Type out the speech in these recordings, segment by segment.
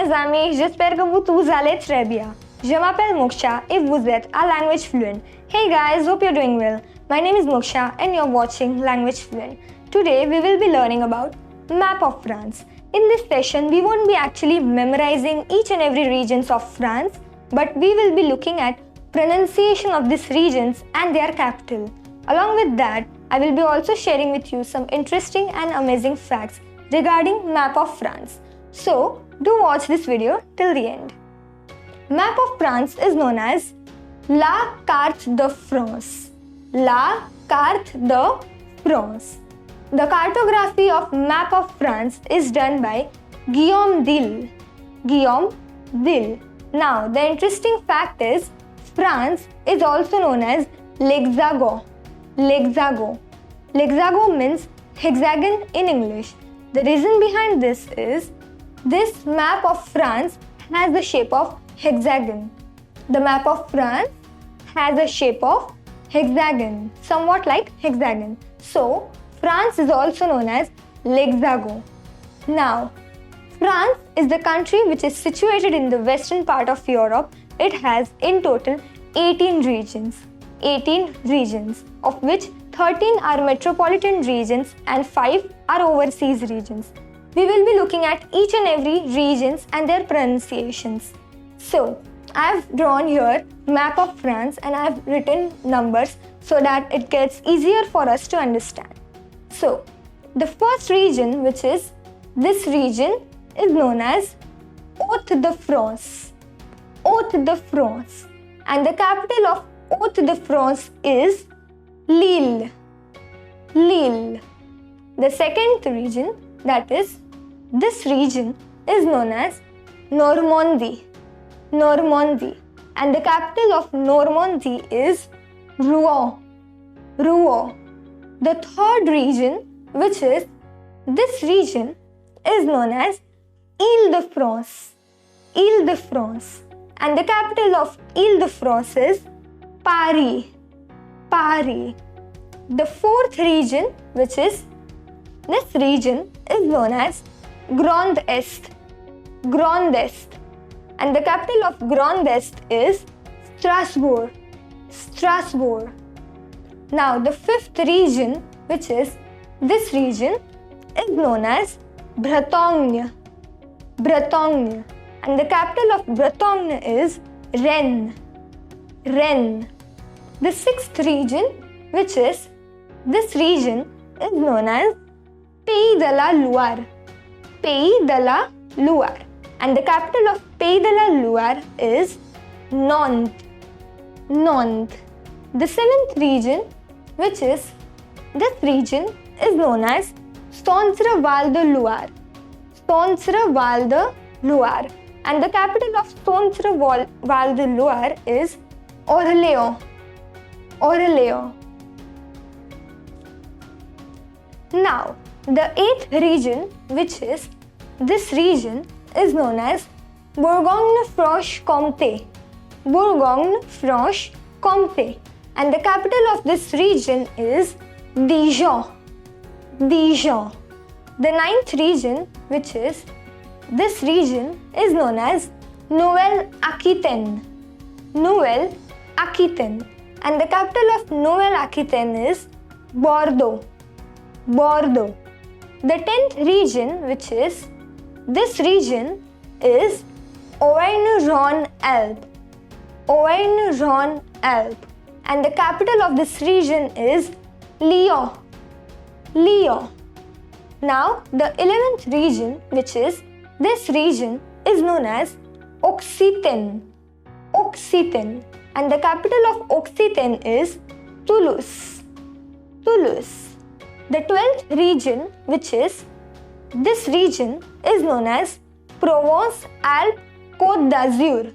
meus amis, j'espère que vous tous allez très bien. Je m'appelle Moksha et vous êtes à Language Fluent. Hey guys, hope you're doing well. My name is Moksha and you're watching Language Fluent. Today we will be learning about map of France. In this session, we won't be actually memorizing each and every regions of France, but we will be looking at pronunciation of these regions and their capital. Along with that, I will be also sharing with you some interesting and amazing facts regarding map of France. So, do watch this video till the end. Map of France is known as La Carte de France. La Carte de France. The cartography of map of France is done by Guillaume. Guillaume. Now, the interesting fact is France is also known as l'Hexagone. L'Hexagone means hexagon in English. The reason behind this is this map of France has the shape of hexagon. The map of France has a shape of hexagon, somewhat like hexagon. So, France is also known as l'Hexagone. Now, France is the country which is situated in the western part of Europe. It has in total 18 regions. 18 regions, of which 13 are metropolitan regions and 5 are overseas regions. We will be looking at each and every regions and their pronunciations. So, I have drawn here map of France and I have written numbers so that it gets easier for us to understand. So, the first region, which is this region, is known as Hautes-de-France. Hautes-de-France. And the capital of Hautes-de-France is Lille. The second region, that is, this region is known as Normandy. And the capital of Normandy is Rouen. The third region, which is this region, is known as Ile-de-France. And the capital of Ile-de-France is Paris. The fourth region, which is this region, is known as Grand Est. And the capital of Grand Est is Strasbourg. Now, the fifth region, which is this region, is known as Bretagne. And the capital of Bretagne is Rennes. The sixth region, which is this region, is known as Pays de la Loire. And the capital of Pays de la Loire is Nantes. The seventh region, which is this region, is known as Centre-Val de Loire. And the capital of Centre-Val de Loire is Orléans. Now, the eighth region, which is this region, is known as Bourgogne-Franche-Comté. And the capital of this region is Dijon. The ninth region, which is this region, is known as Nouvelle-Aquitaine. And the capital of Nouvelle-Aquitaine is Bordeaux. The 10th region, which is this region, is Auvergne-Rhône-Alpes. And the capital of this region is Lyon. Now, the 11th region, which is this region, is known as Occitanie. And the capital of Occitanie is Toulouse. The 12th region, which is this region, is known as Provence-Alpes-Côte d'Azur.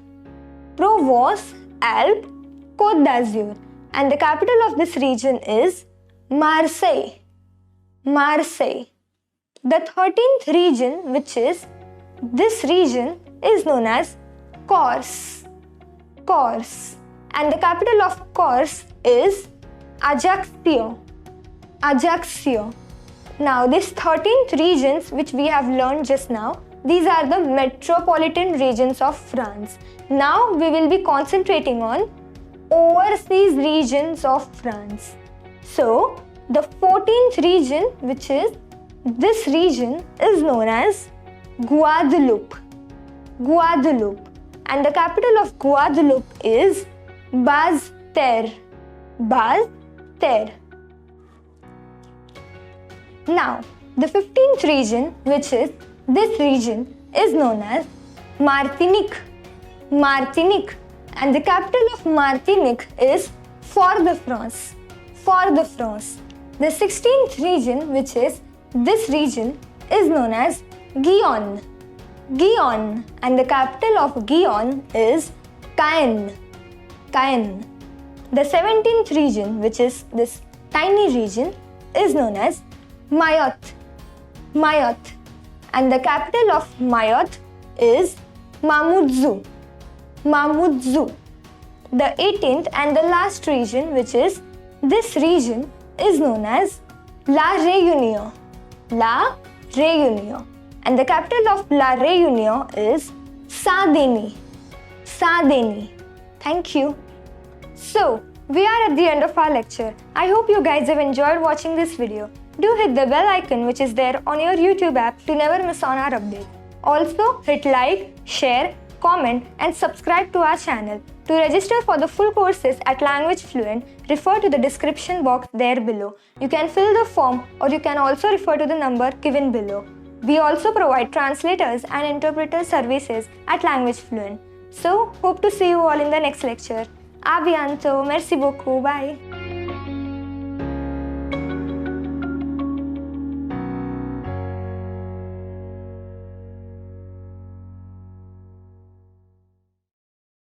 And the capital of this region is Marseille. The 13th region, which is this region, is known as Corse. And the capital of Corse is Ajaccio. Now, these 13th regions which we have learned just now These are the metropolitan regions of France. Now we will be concentrating on overseas regions of France. So the 14th region, which is this region, is known as Guadeloupe. Guadeloupe. And the capital of Guadeloupe is Basse-Terre. Basse-Terre. Now, the 15th region, which is this region, is known as Martinique. Martinique. And the capital of Martinique is Fort-de-France. Fort-de-France. The 16th region, which is this region, is known as Guyane. Guyane. And the capital of Guyane is Cayenne. Cayenne. The 17th region, which is this tiny region, is known as Mayotte. Mayotte. And the capital of Mayotte is Mamoudzou. Mamoudzou. The 18th and the last region, which is this region, is known as La Réunion. La Réunion. And the capital of La Réunion is Saint-Denis. Saint-Denis. Thank you. So, we are at the end of our lecture. I hope you guys have enjoyed watching this video. Do hit the bell icon which is there on your YouTube app to never miss on our update. Also, hit like, share, comment and subscribe to our channel. To register for the full courses at Language Fluent, refer to the description box there below. You can fill the form or you can also refer to the number given below. We also provide translators and interpreter services at Language Fluent. So, hope to see you all in the next lecture. A bientôt, merci beaucoup, bye.